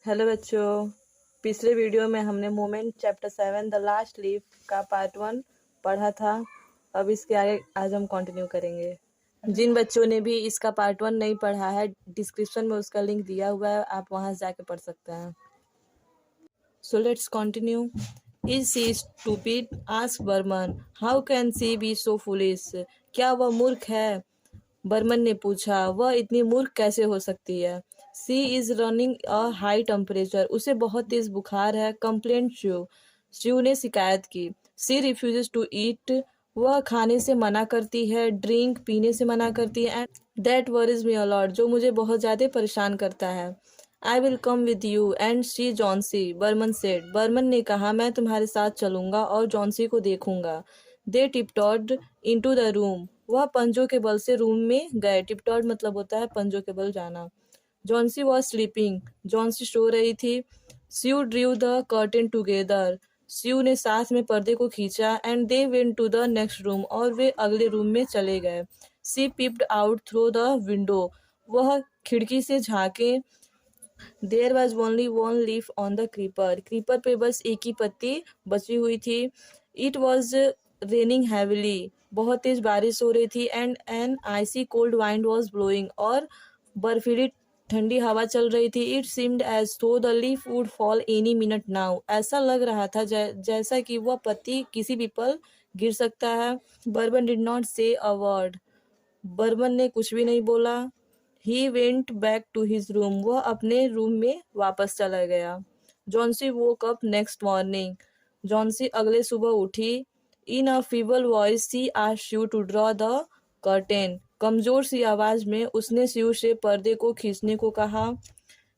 Hello बच्चों। पिछले video में हमने moment chapter 7 the last leaf का पार्ट 1 पढ़ा था। अब इसके आगे आज हम कंटिन्यू करेंगे। जिन बच्चों ने भी इसका पार्ट 1 नहीं पढ़ा है, डिस्क्रिप्शन में उसका लिंक दिया हुआ है, आप वहां से जाके पढ़ सकते हैं। So let's continue. Is she stupid? Ask Behrman. How can she be so foolish? क्या वह मूर्ख है? बर्मन ने पूछा, वह इतनी मूर्ख कैसे हो सकती है? She is running a high temperature. उसे बहुत तेज बुखार है। कंप्लेंट श्यू। श्यू ने शिकायत की। सी रिफ्यूजेस टू ईट। वह खाने से मना करती है। ड्रिंक पीने से मना करती है। And that worries me a lot. जो मुझे बहुत ज्यादा परेशान करता है। I will come with you and see Johnsy, Behrman said. Behrman ने कहा, मैं तुम्हारे साथ चलूंगा और जॉन्सी को देखूंगा। दे टिपटॉड इनटू द रूम। वह पंजों के बल से रूम में गए। टिपटॉड मतलब होता है पंजों के बल जाना। Johnsy was sleeping. जॉन्सी सो रही थी। Sue drew the curtain together. Sue ने साथ में पर्दे को खींचा। And they went to the next room. और वे अगले रूम में चले गए। She peeped out through the window. वह खिड़की से झांके। There was only one leaf on the creeper. Creeper पे बस एक ही पत्ती बची हुई थी। It was raining heavily. बहुत तेज बारिश हो रही थी। And an icy cold wind was blowing. और बर्फीली ठंडी हवा चल रही थी। It seemed as though the leaf would fall any minute now. ऐसा लग रहा था जैसा कि वह पत्ती किसी भी पल गिर सकता है। बर्बन डिड नॉट से अ वर्ड। बर्बन ने कुछ भी नहीं बोला। He went back to his room. वह अपने रूम में वापस चला गया। Johnsy woke up next morning. Johnsy अगले सुबह उठी। In a feeble voice she asked you to draw the curtain. कमजोर सी आवाज में उसने स्यू से पर्दे को खींचने को कहा।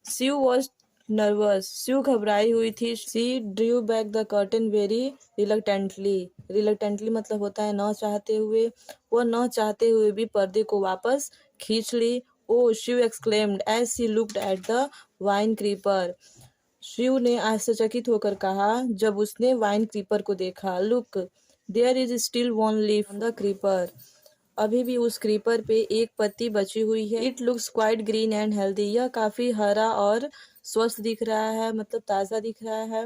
स्यू वॉज नर्वस। स्यू घबराई हुई थी। She drew back the curtain very reluctantly. Reluctantly मतलब होता है न चाहते हुए। वह न चाहते हुए भी पर्दे को वापस खींच ली। ओ शिव exclaimed as she looked at the vine creeper. शिव ने आश्चर्यचकित होकर कहा जब उसने वाइन क्रीपर को देखा। Look, there is still one leaf on the creeper. अभी भी उस क्रीपर पे एक पत्ती बची हुई है। It looks quite green and healthy. यह काफी हरा और स्वस्थ दिख रहा है, मतलब ताज़ा दिख रहा है।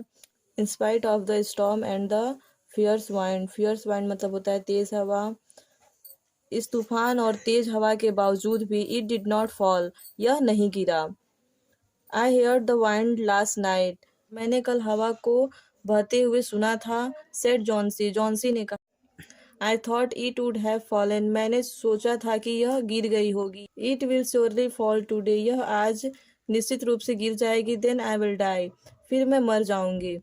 In spite of the storm and the fierce wind. Fierce wind मतलब होता है तेज हवा। इस तूफान और तेज हवा के बावजूद भी इट डिड नॉट फॉल। यह नहीं गिरा। I heard the wind last night. मैंने कल हवा को बहते हुए सुना था। Said Johnsy. जॉन्सी ने कहा, I thought it would have fallen. मैंने सोचा था कि यह गिर गई होगी। It will surely fall today. यह आज निश्चित रूप से गिर जाएगी। Then I will die. फिर मैं मर जाऊंगी।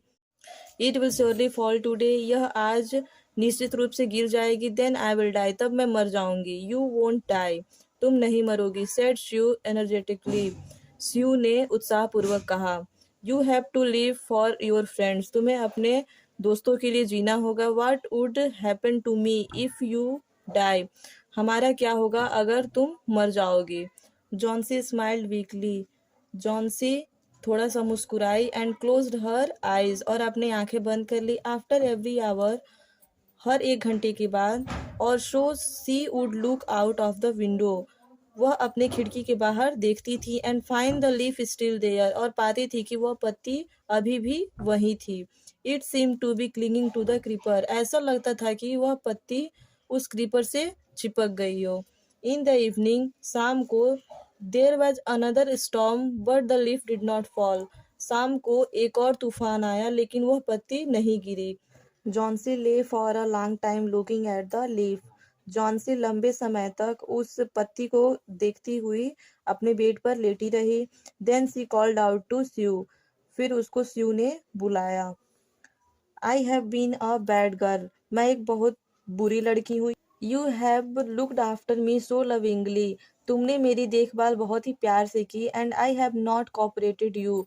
It will surely fall today. यह आज निश्चित रूप से गिर जाएगी। Then I will die. तब मैं मर जाऊंगी। You won't die. तुम नहीं मरोगी। Said श्यू energetically. श्यू ने उत्साहपूर्वक कहा। You have to live for your friends. तुम्हें अपने दोस्तों के लिए जीना होगा। What would happen to me if you die? हमारा क्या होगा अगर तुम मर जाओगी? Johnsy smiled weekly. जॉन्सी थोड़ा सा मुस्कुराई। And closed her eyes. और अपनी आंखें बंद कर ली। After every hour. हर एक घंटे के बाद। और so she would look out of the window. वह अपने खिड़की के बाहर देखती थी। And find the leaf still there. और पाती थी कि वह पत्ती अभी भी वही थी। It seem to be clinging to the creeper. ऐसा लगता था कि वह पत्ती उस क्रीपर से चिपक गई हो। In the evening. शाम को। There was another storm but the leaf did not fall. शाम को एक और तूफान आया लेकिन वह पत्ती नहीं गिरी। जॉन्सी ले for a long time looking at the leaf. Johnsy लंबे समय तक उस पत्ती को देखती हुई अपने बेड पर लेटी रही। Then she called out to Sue. फिर उसको स्यू ने बुलाया। I have been a bad girl. मैं एक बहुत बुरी लड़की हूँ। You have looked after me so lovingly. तुमने मेरी देखभाल बहुत ही प्यार से की। And I have not cooperated you.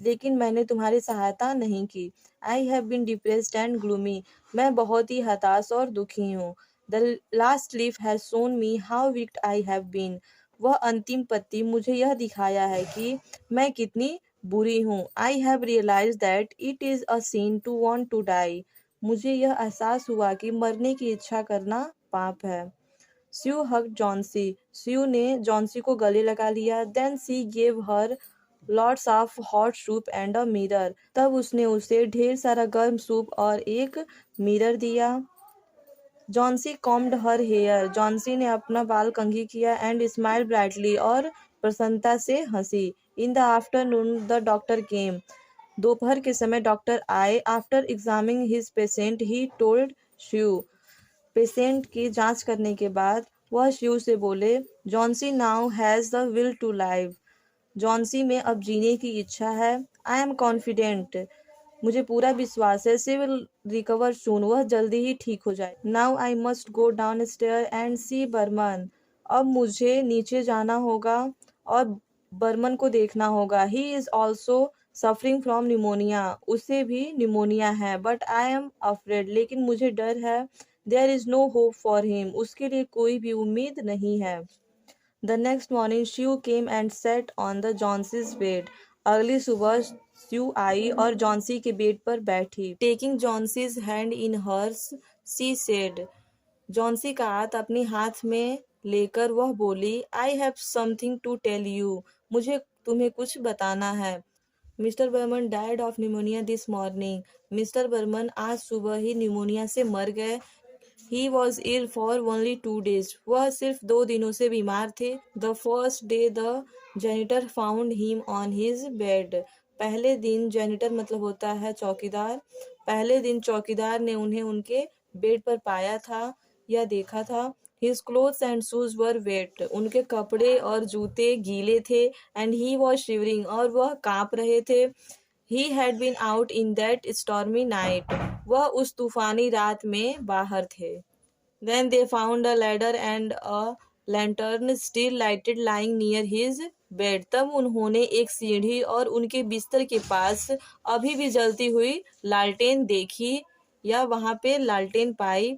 लेकिन मैंने तुम्हारी सहायता नहीं की। I have been depressed and gloomy. मैं बहुत ही हताश और दुखी हूँ। The last leaf has shown me how weak I have been. वह अंतिम पत्ती मुझे यह दिखाया है कि मैं कितनी बुरी हूँ। I have realise that it is a sin to want to die. मुझे यह एहसास हुआ कि मरने की इच्छा करना पाप है। स्यू हग जॉन्सी। स्यू ने जॉन्सी को गले लगा लिया। Then she gave her lots of hot soup and a mirror. तब उसने उसे ढेर सारा गर्म सूप और एक मिरर दिया। Johnsy combed her hair. Johnsy ने अपना बाल कंघी किया एंड स्माइल ब्राइटली और प्रसन्नता से हंसी। In the afternoon the doctor came. दोपहर के समय डॉक्टर आए। After examining his patient he told Sue. Patient की जांच करने के बाद वह श्यू से बोले, Johnsy now has the will to live. Johnsy में अब जीने की इच्छा है। I am confident. मुझे पूरा विश्वास है। She will recover soon. वह जल्दी ही ठीक हो जाए। Now I must go down stair and सी बर्मन। अब मुझे नीचे जाना होगा और बर्मन को देखना होगा। He is also suffering from pneumonia. उसे भी निमोनिया है। But I am afraid. लेकिन मुझे डर है। There is no hope for him. उसके लिए कोई भी उम्मीद नहीं है। The next morning Sue came and sat on the Johnsy's bed. अगली सुबह श्यू आई और जॉन्सी के बेड पर बैठी। Taking Johnsy's hand in hers she said. Johnsy का हाथ अपने हाथ में लेकर वह बोली, I have something to tell you. मुझे तुम्हें कुछ बताना है। Mr Behrman died of pneumonia this morning. Mr Behrman आज सुबह ही निमोनिया से मर गए। He was ill for only 2 days. वह सिर्फ 2 दिनों से बीमार थे। The first day the janitor found him on his bed. पहले दिन janitor मतलब होता है चौकीदार। पहले दिन चौकीदार ने उन्हें उनके बेड पर पाया था या देखा था। His clothes and shoes were wet. उनके कपड़े और जूते गीले थे। And he was shivering. और वह कांप रहे थे। He had been out in that stormy night. वह उस तूफानी रात में बाहर थे। Then they found a ladder and a lantern still lighted lying near his bed. तब उन्होंने एक सीढ़ी और उनके बिस्तर के पास अभी भी जलती हुई लालटेन देखी या वहां पे लालटेन पाई।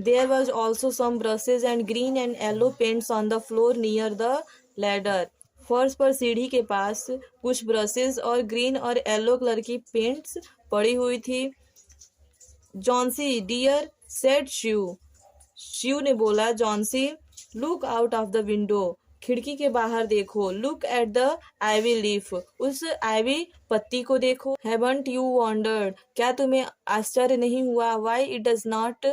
There was also some brushes and green and yellow paints on the floor near the ladder. फर्श पर सीढ़ी के पास कुछ ब्रशेस और ग्रीन और येलो कलर की पेंट्स पड़ी हुई थी। Johnsy dear said श्यू। श्यू ने बोला, Johnsy look out of the window. खिड़की के बाहर देखो। Look at the ivy leaf. उस आइवी पत्ती को देखो। Haven't you wandered. क्या तुम्हें आश्चर्य नहीं हुआ? Why it does not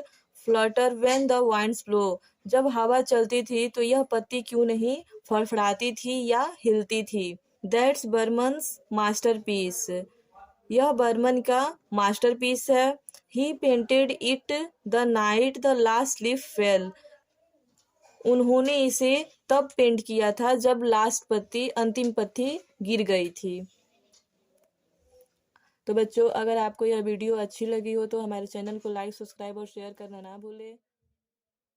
Flutter when the winds blow. जब हवा चलती थी तो यह पत्ती क्यों नहीं फड़फड़ाती थी या हिलती थी? That's Behrman's masterpiece. यह बर्मन का मास्टरपीस है। He painted it the night the last leaf fell. उन्होंने इसे तब पेंट किया था जब लास्ट पत्ती अंतिम पत्ती गिर गई थी। तो बच्चों, अगर आपको यह वीडियो अच्छी लगी हो तो हमारे चैनल को लाइक, सब्सक्राइब और शेयर करना ना भूलें।